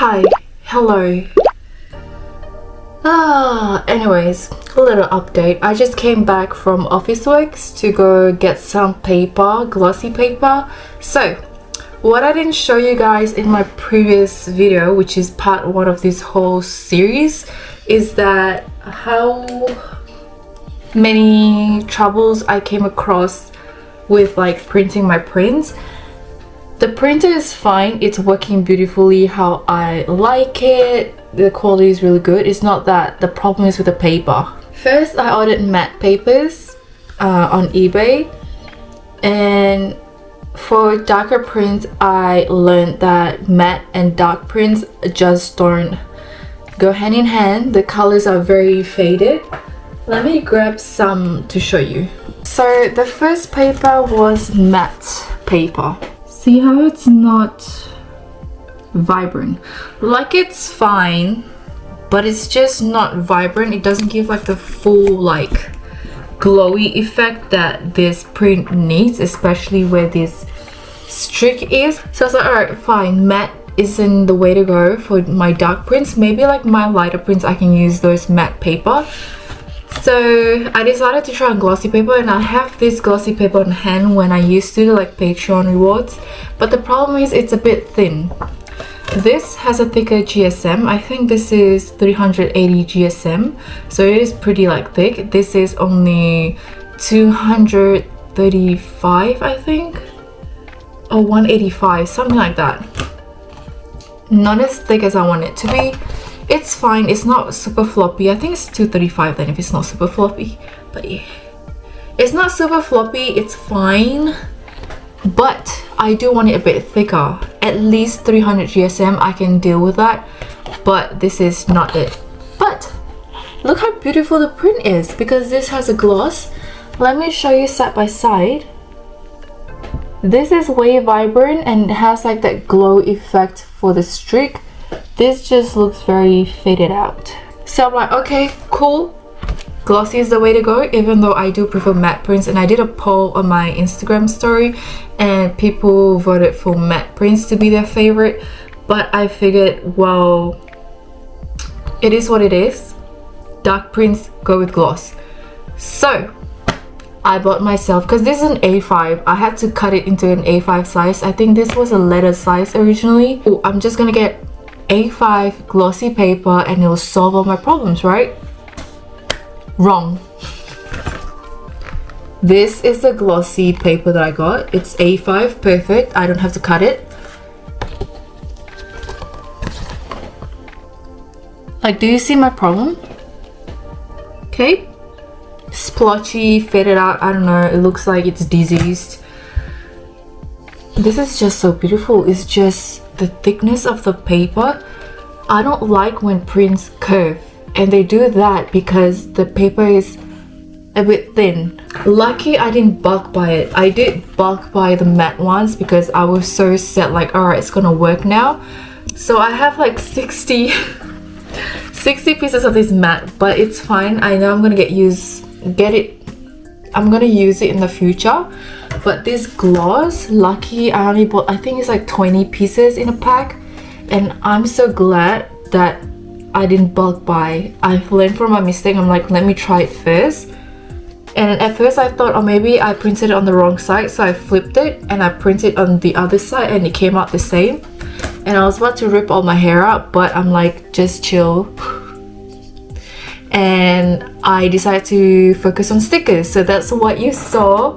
Hi, hello. Anyways, a little update. I just came back from Officeworks to go get some paper, glossy paper. So, what I didn't show you guys in my previous video, which is part 1 of this whole series, is that how many troubles I came across with like printing my prints. The printer is fine, it's working beautifully how I like it. The quality is really good. It's not that the problem is with the paper. First, I ordered matte papers on eBay, and for darker prints I learned that matte and dark prints just don't go hand in hand. The colors are very faded. Let me grab some to show you. So the first paper was matte paper. See how it's not vibrant? Like, it's fine, but it's just not vibrant. It doesn't give like the full like glowy effect that this print needs, especially where this streak is. So I was like, alright, fine, matte isn't the way to go for my dark prints. Maybe like my lighter prints I can use those matte paper. So I decided to try on glossy paper, and I have this glossy paper on hand when I used to do like Patreon rewards, but the problem is it's a bit thin. This has a thicker GSM. I think this is 380 GSM, so it is pretty like thick. This is only 235, I think, or 185, something like that. Not as thick as I want it to be. It's fine, it's not super floppy. I think it's 235 then if it's not super floppy. But yeah, it's not super floppy, it's fine. But I do want it a bit thicker. At least 300 GSM, I can deal with that. But this is not it. But look how beautiful the print is, because this has a gloss. Let me show you side by side. This is way vibrant and it has like that glow effect for the streak. This just looks very faded out. So I'm like, okay, cool. Glossy is the way to go, even though I do prefer matte prints. And I did a poll on my Instagram story and people voted for matte prints to be their favorite. But I figured, well, it is what it is. Dark prints go with gloss. So I bought myself, because this is an A5, I had to cut it into an A5 size. I think this was a letter size originally. Oh, I'm just gonna get A5 glossy paper and it'll solve all my problems, right? Wrong. This is the glossy paper that I got. It's A5, perfect. I don't have to cut it. Like, do you see my problem? Okay. Splotchy, faded out, I don't know, it looks like it's diseased. This is just so beautiful. It's just the thickness of the paper. I don't like when prints curve, and they do that because the paper is a bit thin. Lucky I didn't bulk buy it. I did bulk buy the matte ones because I was so set, like, alright, it's gonna work now. So I have like 60 pieces of this matte, but it's fine. I know I'm gonna I'm gonna use it in the future. But this gloss, lucky I only bought, I think it's like 20 pieces in a pack, and I'm so glad that I didn't bulk buy. I've learned from my mistake. I'm like, let me try it first. And at first I thought, oh, maybe I printed it on the wrong side, so I flipped it and I printed on the other side and it came out the same. And I was about to rip all my hair out, but I'm like, just chill. And I decided to focus on stickers. So that's what you saw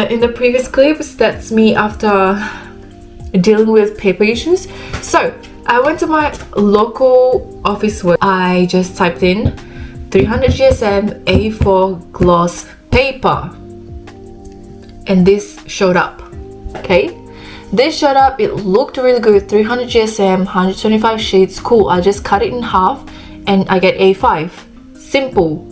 in the previous clips. That's me after dealing with paper issues. So I went to my local Officeworks. I just typed in 300 GSM A4 gloss paper, and this showed up. Okay, this showed up. It looked really good. 300 GSM, 125 sheets. Cool. I just cut it in half and I get A5. Simple.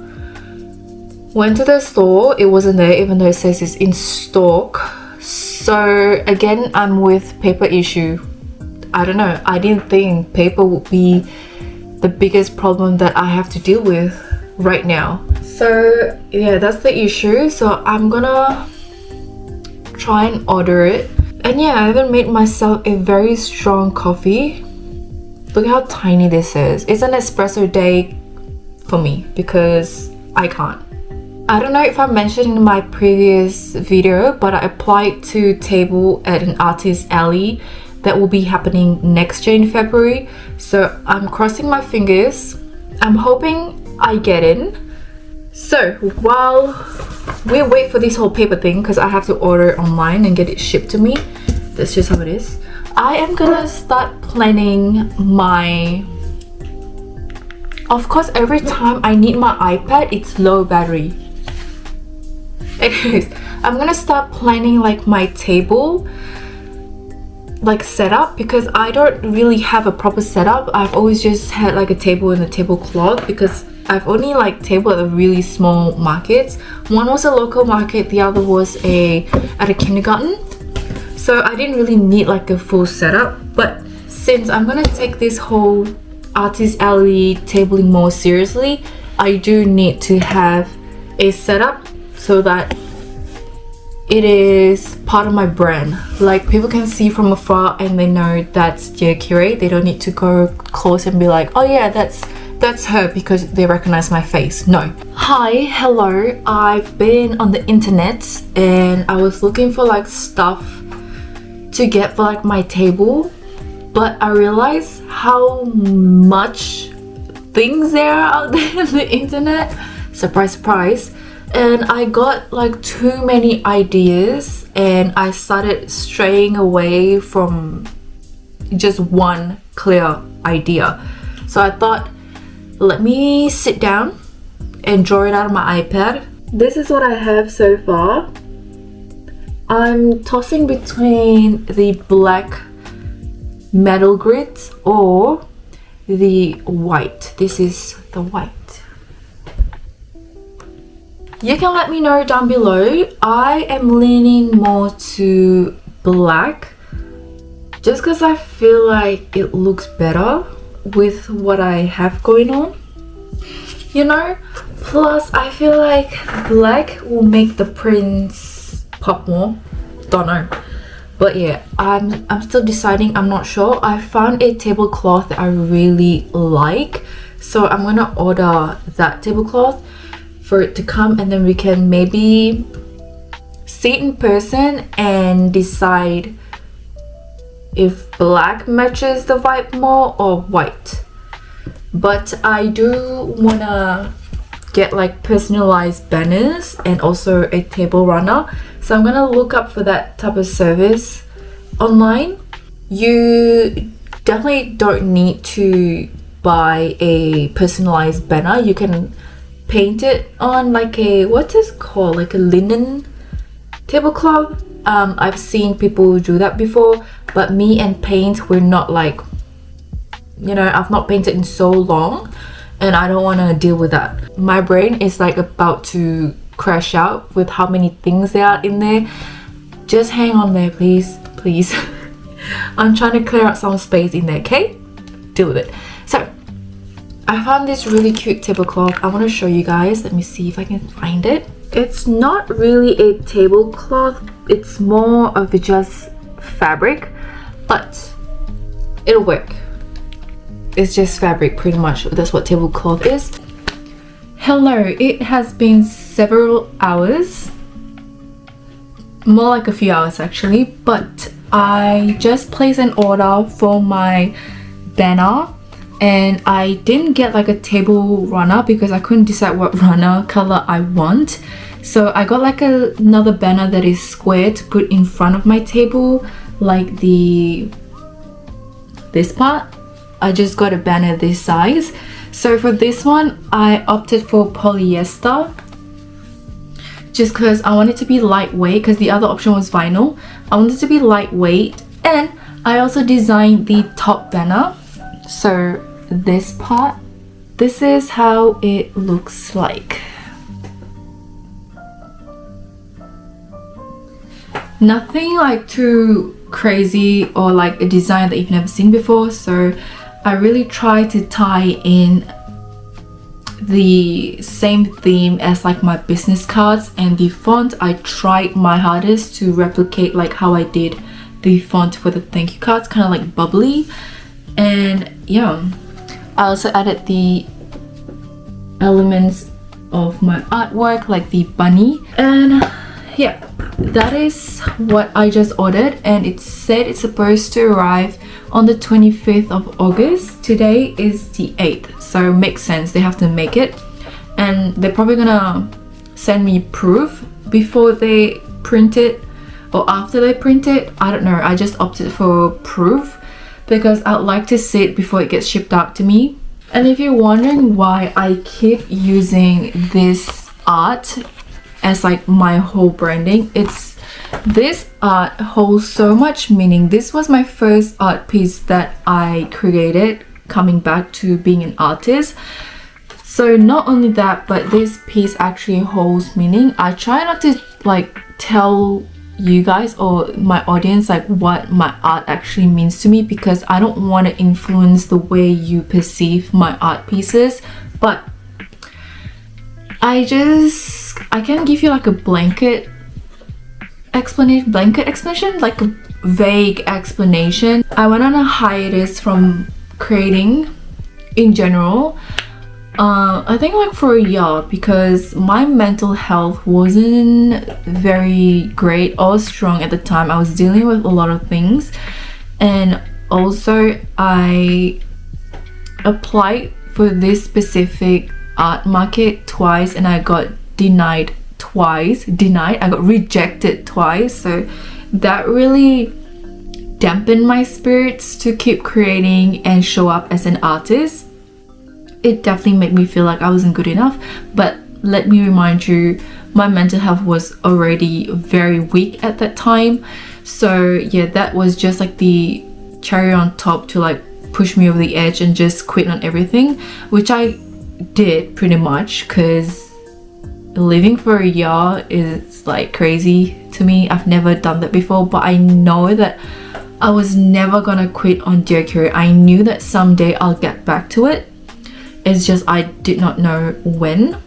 Went to the store, it wasn't there, even though it says it's in stock. So again, I'm with paper issue. I don't know, I didn't think paper would be the biggest problem that I have to deal with right now. So yeah, that's the issue. So I'm gonna try and order it. And yeah, I even made myself a very strong coffee. Look how tiny this is. It's an espresso day for me because I can't. I don't know if I mentioned in my previous video, but I applied to table at an artist alley that will be happening next year in February. So I'm crossing my fingers. I'm hoping I get in. So while we wait for this whole paper thing, because I have to order online and get it shipped to me, that's just how it is. I am gonna start planning my... Of course, every time I need my iPad, it's low battery. Anyways, I'm gonna start planning like my table like setup, because I don't really have a proper setup. I've always just had like a table and a tablecloth, because I've only like table at a really small markets. One was a local market, the other was at a kindergarten. So I didn't really need like a full setup. But since I'm gonna take this whole artist alley tabling more seriously, I do need to have a setup so that it is part of my brand. Like people can see from afar and they know that's Kirei. They don't need to go close and be like, oh yeah, that's her, because they recognize my face. No. Hi, hello. I've been on the internet and I was looking for like stuff to get for like my table, but I realized how much things there are out there on the internet. Surprise, surprise. And I got like too many ideas and I started straying away from just one clear idea. So I thought, let me sit down and draw it out of my iPad. This is what I have so far. I'm tossing between the black metal grids or the white. This is the white. You can let me know down below. I am leaning more to black just because I feel like it looks better with what I have going on, you know. Plus I feel like black will make the prints pop more. Don't know, but yeah, I'm still deciding. I'm not sure. I found a tablecloth that I really like, so I'm gonna order that tablecloth for it to come, and then we can maybe see it in person and decide if black matches the vibe more or white. But I do wanna get like personalized banners and also a table runner, so I'm gonna look up for that type of service online. You definitely don't need to buy a personalized banner. You can paint it on like a, what's this called, like a linen tablecloth. I've seen people do that before, but me and paint, we're not like, you know, I've not painted in so long and I don't want to deal with that. My brain is like about to crash out with how many things there are in there. Just hang on there, please, please. I'm trying to clear out some space in there, okay? Deal with it. So I found this really cute tablecloth. I want to show you guys. Let me see if I can find it. It's not really a tablecloth. It's more of just fabric, but it'll work. It's just fabric, pretty much. That's what tablecloth is. Hello, it has been several hours. More like a few hours actually, but I just placed an order for my banner. And I didn't get like a table runner because I couldn't decide what runner color I want. So I got like another banner that is square to put in front of my table, like this part. I just got a banner this size. So for this one, I opted for polyester just because I wanted to be lightweight, because the other option was vinyl. I wanted to be lightweight, and I also designed the top banner. So this part, this is how it looks like. Nothing like too crazy or like a design that you've never seen before, so I really try to tie in the same theme as like my business cards, and the font I tried my hardest to replicate like how I did the font for the thank you cards, kind of like bubbly. And yeah, I also added the elements of my artwork, like the bunny. And yeah, that is what I just ordered, and it said it's supposed to arrive on the 25th of August. Today is the 8th, so makes sense, they have to make it, and they're probably gonna send me proof before they print it or after they print it. I don't know, I just opted for proof because I'd like to see it before it gets shipped out to me. And if you're wondering why I keep using this art as like my whole branding, it's this art holds so much meaning. This was my first art piece that I created coming back to being an artist. So not only that, but this piece actually holds meaning. I try not to like tell you guys or my audience like what my art actually means to me, because I don't want to influence the way you perceive my art pieces. But I can give you like a blanket explanation, like a vague explanation. I went on a hiatus from creating in general, I think like for a year, because my mental health wasn't very great or strong at the time. I was dealing with a lot of things, and also I applied for this specific art market twice and I got denied twice. I got rejected twice, so that really dampened my spirits to keep creating and show up as an artist. It definitely made me feel like I wasn't good enough. But let me remind you, my mental health was already very weak at that time, so yeah, that was just like the cherry on top to like push me over the edge and just quit on everything, which I did pretty much, because living for a year is like crazy to me. I've never done that before, but I know that I was never gonna quit on Dear Kirei. I knew that someday I'll get back to it. It's just I did not know when.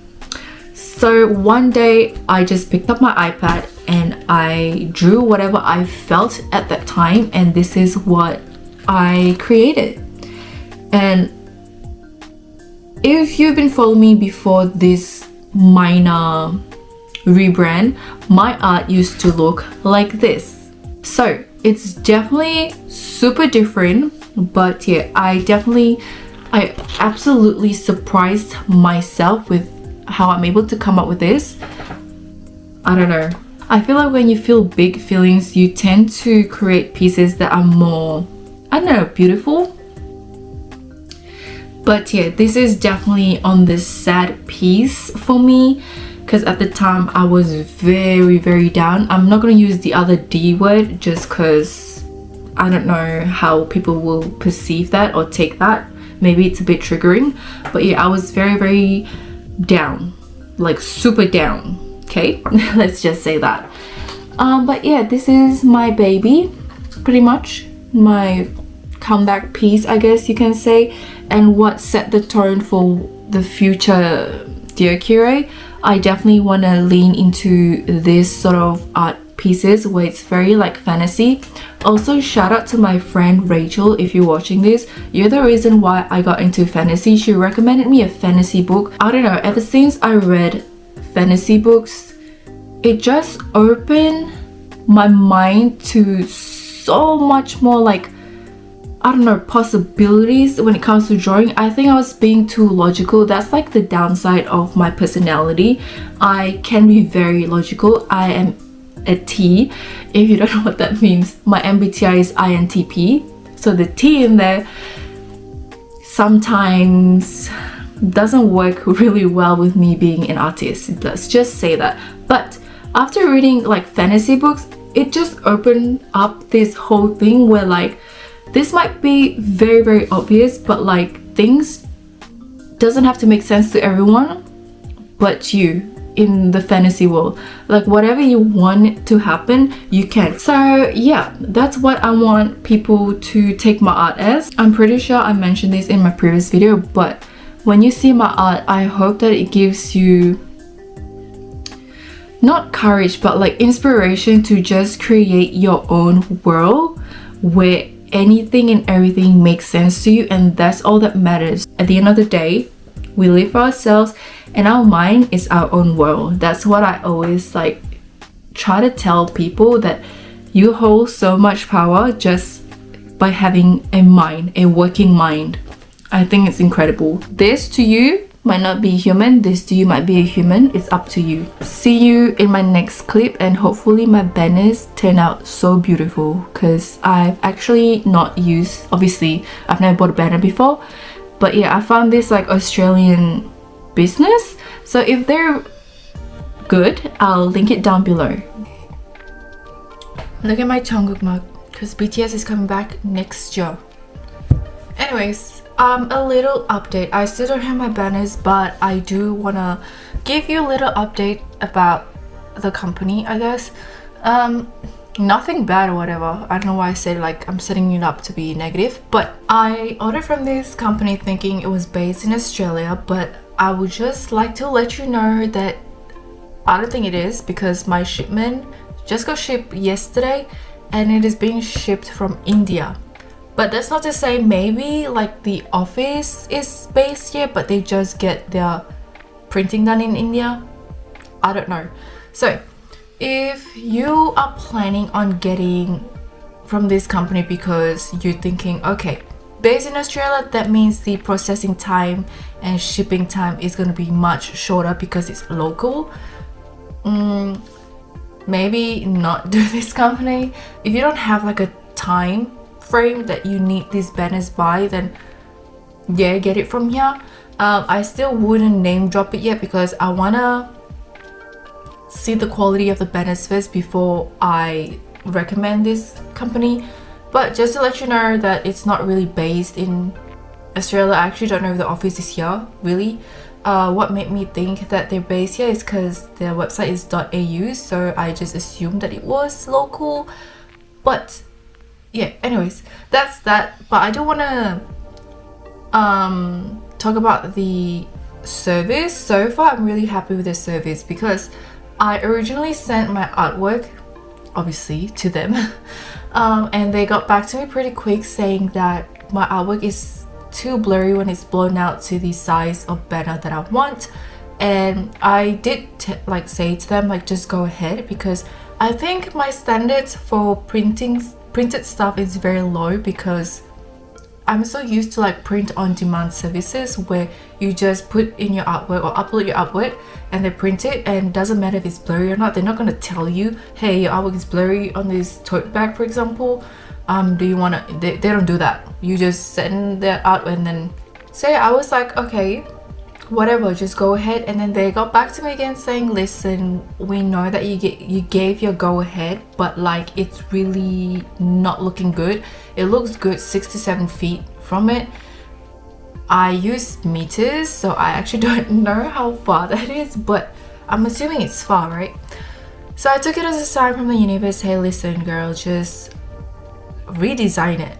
So one day I just picked up my iPad and I drew whatever I felt at that time, and this is what I created. And if you've been following me before this minor rebrand, my art used to look like this. So it's definitely super different, but yeah, I absolutely surprised myself with how I'm able to come up with this. I don't know, I feel like when you feel big feelings, you tend to create pieces that are more, I don't know, beautiful. But yeah, this is definitely on this sad piece for me, because at the time I was very, very down. I'm not going to use the other D word just because I don't know how people will perceive that or take that. Maybe it's a bit triggering, but yeah, I was very, very down, like super down, okay? Let's just say that. But yeah, this is my baby, pretty much my comeback piece, I guess you can say, and what set the tone for the future Dear Kirei. I definitely want to lean into this sort of art pieces where it's very like fantasy. Also, shout out to my friend Rachel, if you're watching this. You're the reason why I got into fantasy. She recommended me a fantasy book. I don't know, ever since I read fantasy books, it just opened my mind to so much more like, I don't know, possibilities when it comes to drawing. I think I was being too logical. That's like the downside of my personality. I can be very logical. I am a T, if you don't know what that means. My MBTI is INTP, so the T in there sometimes doesn't work really well with me being an artist. Let's just say that. But after reading like fantasy books, it just opened up this whole thing where like, this might be very, very obvious, but like things doesn't have to make sense to everyone but you in the fantasy world. Like whatever you want to happen, you can. So yeah, that's what I want people to take my art as. I'm pretty sure I mentioned this in my previous video, but when you see my art, I hope that it gives you not courage, but like inspiration to just create your own world where anything and everything makes sense to you, and that's all that matters. At the end of the day, we live for ourselves and our mind is our own world. That's what I always like try to tell people, that you hold so much power just by having a mind, a working mind. I think it's incredible. This to you might not be human, this to you might be a human. It's up to you. See you in my next clip, and hopefully my banners turn out so beautiful, because I've actually not used, obviously I've never bought a banner before, but yeah, I found this like Australian business, so if they're good, I'll link it down below. Look at my Jungkook mug, because BTS is coming back next year. Anyways, a little update. I still don't have my banners, but I do wanna give you a little update about the company, I guess. Nothing bad or whatever. I don't know why I said like I'm setting it up to be negative, but I ordered from this company thinking it was based in Australia, but I would just like to let you know that I don't think it is, because my shipment just got shipped yesterday and it is being shipped from India. But that's not to say maybe like the office is based here, but they just get their printing done in India. I don't know. So if you are planning on getting from this company because you're thinking, okay, based in Australia, that means the processing time and shipping time is going to be much shorter because it's local, maybe not do this company. If you don't have like a time frame that you need these banners by, then yeah, get it from here. I still wouldn't name drop it yet because I wanna see the quality of the banners first before I recommend this company. But just to let you know that it's not really based in Australia. I actually don't know if the office is here really. What made me think that they're based here is because their website is .au, so I just assumed that it was local. But yeah, anyways, that's that. But I do want to talk about the service. So far I'm really happy with the service because I originally sent my artwork obviously to them and they got back to me pretty quick saying that my artwork is too blurry when it's blown out to the size of banner that I want. And I did say to them like, just go ahead, because I think my standards for printed stuff is very low, because I'm so used to like print on demand services where you just put in your artwork or upload your artwork and they print it, and doesn't matter if it's blurry or not. They're not going to tell you, hey, your artwork is blurry on this tote bag, for example. Do you want to, they don't do that. You just send that out, and then so yeah, I was like, okay, whatever, just go ahead. And then they got back to me again saying, listen, we know that you gave your go ahead, but like it's really not looking good. It looks good 6 to 7 feet from it. I use meters, so I actually don't know how far that is, but I'm assuming it's far, right? So I took it as a sign from the universe, hey, listen girl, just redesign it.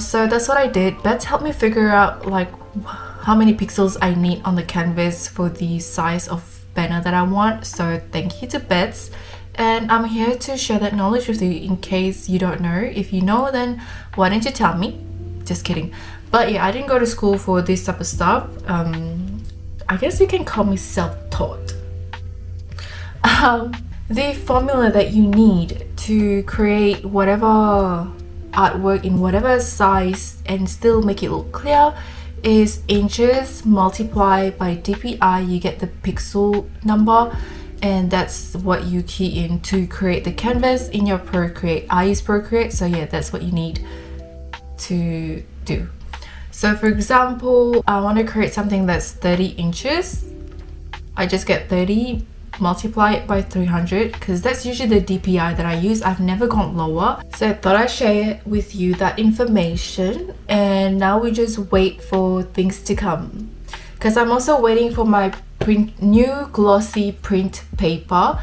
So that's what I did. Bets helped me figure out like how many pixels I need on the canvas for the size of banner that I want. So thank you to Bets, and I'm here to share that knowledge with you in case you don't know. If you know, then why don't you tell me? Just kidding. But yeah, I didn't go to school for this type of stuff. I guess you can call me self-taught. The formula that you need to create whatever artwork in whatever size and still make it look clear is inches multiplied by DPI. You get the pixel number, and that's what you key in to create the canvas in your Procreate. I use Procreate, so yeah, that's what you need to do. So for example, I want to create something that's 30 inches. I just get 30, multiply it by 300, because that's usually the DPI that I use. I've never gone lower, so I thought I'd share with you that information. And now we just wait for things to come, because I'm also waiting for my new glossy print paper,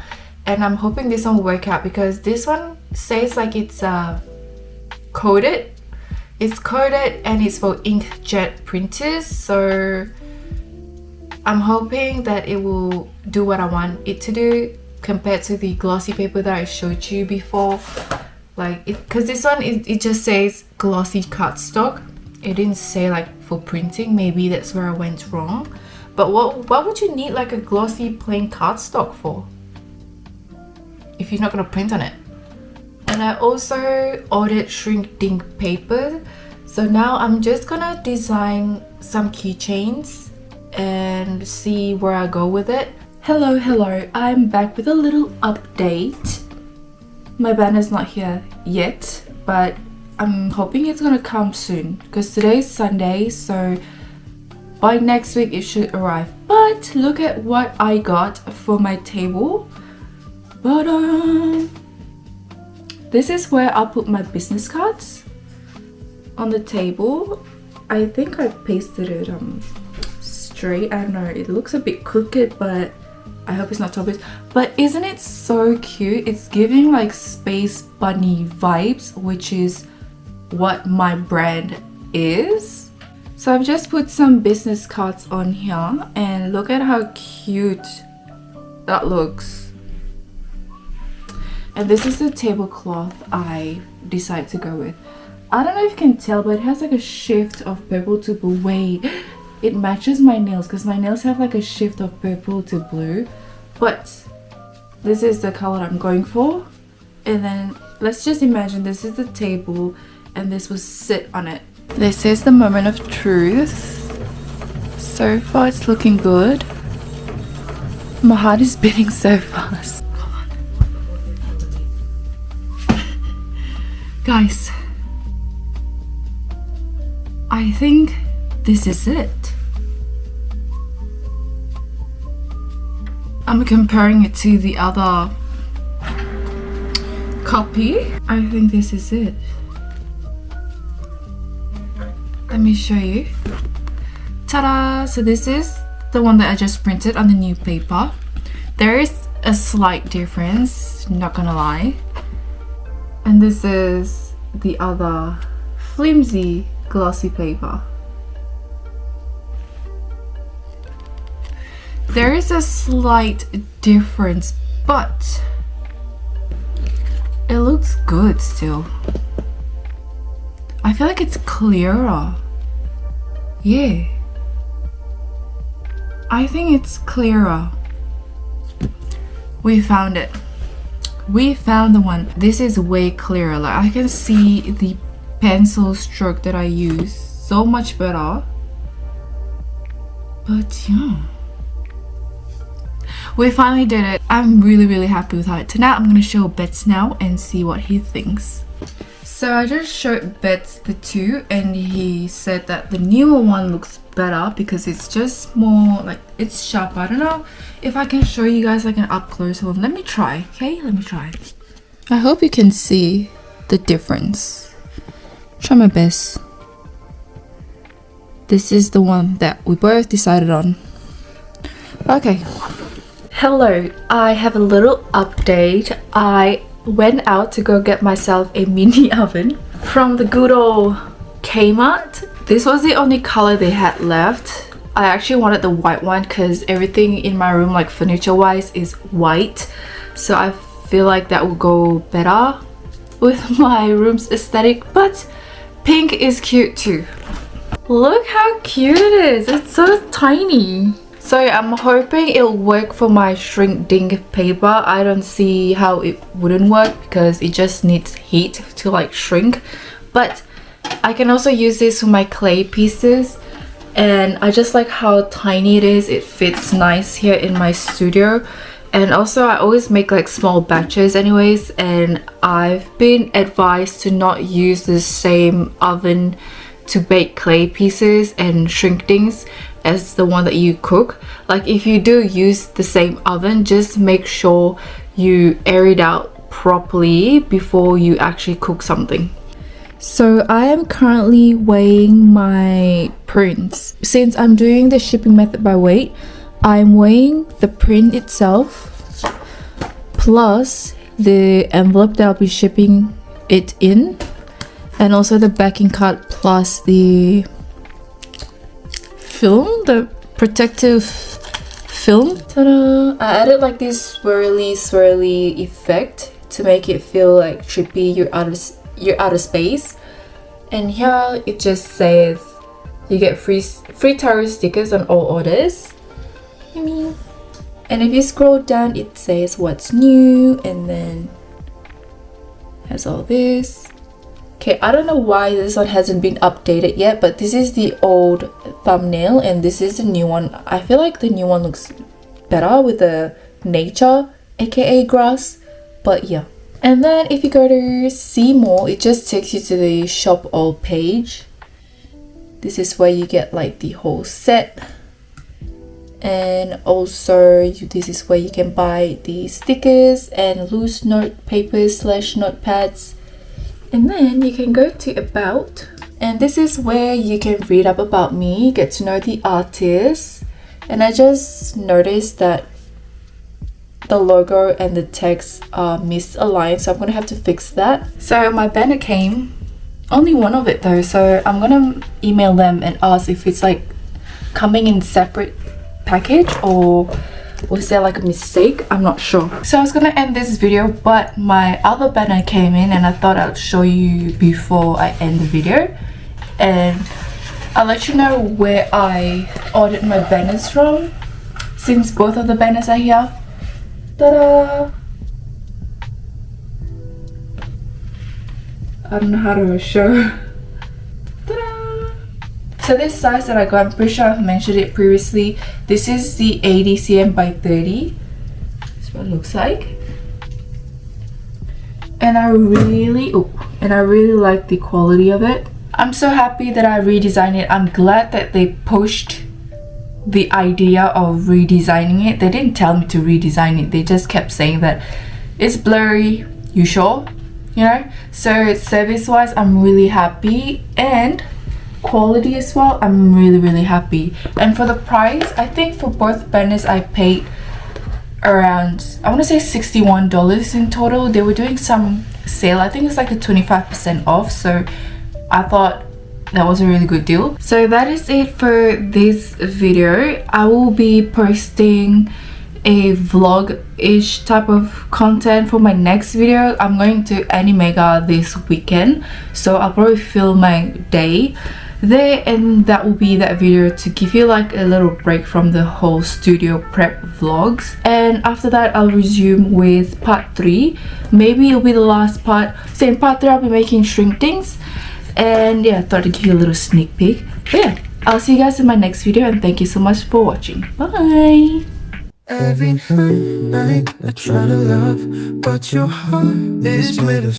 and I'm hoping this one will work out, because this one says like it's coated. It's coated and it's for inkjet printers, so I'm hoping that it will do what I want it to do compared to the glossy paper that I showed you before. Like, because this one, it just says glossy cardstock. It didn't say like for printing. Maybe that's where I went wrong. But what would you need like a glossy plain cardstock for if you're not gonna print on it? And I also ordered shrink dink paper. So now I'm just gonna design some keychains and see where I go with it. Hello, I'm back with a little update. My banner's not here yet, but I'm hoping it's gonna come soon because today's Sunday, so by next week it should arrive. But look at what I got for my table. This is where I'll put my business cards on the table. I think I pasted it straight. I don't know, it looks a bit crooked, but I hope it's not too obvious. But isn't it so cute? It's giving like Space Bunny vibes, which is what my brand is. So I've just put some business cards on here and look at how cute that looks. And this is the tablecloth I decided to go with. I don't know if you can tell, but it has like a shift of purple to blue. Wait, it matches my nails because my nails have like a shift of purple to blue. But this is the color I'm going for. And then let's just imagine this is the table and this will sit on it. This is the moment of truth. So far it's looking good. My heart is beating so fast. Guys, I think this is it. I'm comparing it to the other copy. I think this is it. Let me show you. Ta-da! So this is the one that I just printed on the new paper. There is a slight difference, not gonna lie. And this is the other flimsy glossy paper. There is a slight difference, but it looks good still. I feel like it's clearer. Yeah. I think it's clearer. We found it. We found the one. This is way clearer. Like I can see the pencil stroke that I use so much better. But yeah. We finally did it. I'm really happy with how it turned out. I'm gonna show Bets now and see what he thinks. So I just showed Bets the two and he said that the newer one looks better because it's just more like it's sharper. I don't know if I can show you guys like an up close one. Let me try, okay? Let me try. I hope you can see the difference. Try my best. This is the one that we both decided on. Okay. Hello, I have a little update. I went out to go get myself a mini oven from the good old Kmart. This was the only color they had left. I actually wanted the white one because everything in my room, like furniture wise, is white. So I feel like that will go better with my room's aesthetic. But pink is cute too. Look how cute it is. It's so tiny. So I'm hoping it'll work for my shrink dink paper. I don't see how it wouldn't work because it just needs heat to like shrink. But I can also use this for my clay pieces. And I just like how tiny it is. It fits nice here in my studio. And also I always make like small batches anyways. And I've been advised to not use the same oven to bake clay pieces and shrink dinks as the one that you cook. Like if you do use the same oven, just make sure you air it out properly before you actually cook something. So I am currently weighing my prints. Since I'm doing the shipping method by weight, I'm weighing the print itself plus the envelope that I'll be shipping it in, and also the backing card plus the film, the protective film. Ta-da! I added like this swirly effect to make it feel like trippy. You're out of space. And here it just says you get free tarot stickers on all orders. And if you scroll down, it says what's new, and then has all this. Okay, I don't know why this one hasn't been updated yet, but this is the old thumbnail and this is the new one. I feel like the new one looks better with the nature, aka grass, but yeah. And then if you go to see more, it just takes you to the shop all page. This is where you get like the whole set. And also this is where you can buy the stickers and loose note papers / notepads. And then you can go to about, and this is where you can read up about me, get to know the artist. And I just noticed that the logo and the text are misaligned, so I'm gonna have to fix that. So my banner came, only one of it though, so I'm gonna email them and ask if it's like coming in separate package or was there like a mistake. I'm not sure. So I was gonna end this video, but my other banner came in and I thought I'd show you before I end the video, and I'll let you know where I ordered my banners from since both of the banners are here. Ta-da! I don't know how to show. So this size that I got, I'm pretty sure I've mentioned it previously. This is the 80 cm by 30. That's what it looks like. And I really like the quality of it. I'm so happy that I redesigned it. I'm glad that they pushed the idea of redesigning it. They didn't tell me to redesign it. They just kept saying that it's blurry. You sure? You know? So service wise, I'm really happy, and quality as well, I'm really happy. And for the price, I think for both banners I paid around, I want to say $61 in total. They were doing some sale, I think it's like a 25% off, so I thought that was a really good deal. So that is it for this video. I will be posting a vlog-ish type of content for my next video. I'm going to Animega this weekend, so I'll probably film my day there, and that will be that video to give you like a little break from the whole studio prep vlogs. And after that I'll resume with part 3. Maybe it'll be the last part. So in part 3 I'll be making shrink things, and yeah, I thought I'd give you a little sneak peek. But yeah, I'll see you guys in my next video, and thank you so much for watching. Bye. Every night I try to love, but your heart is made of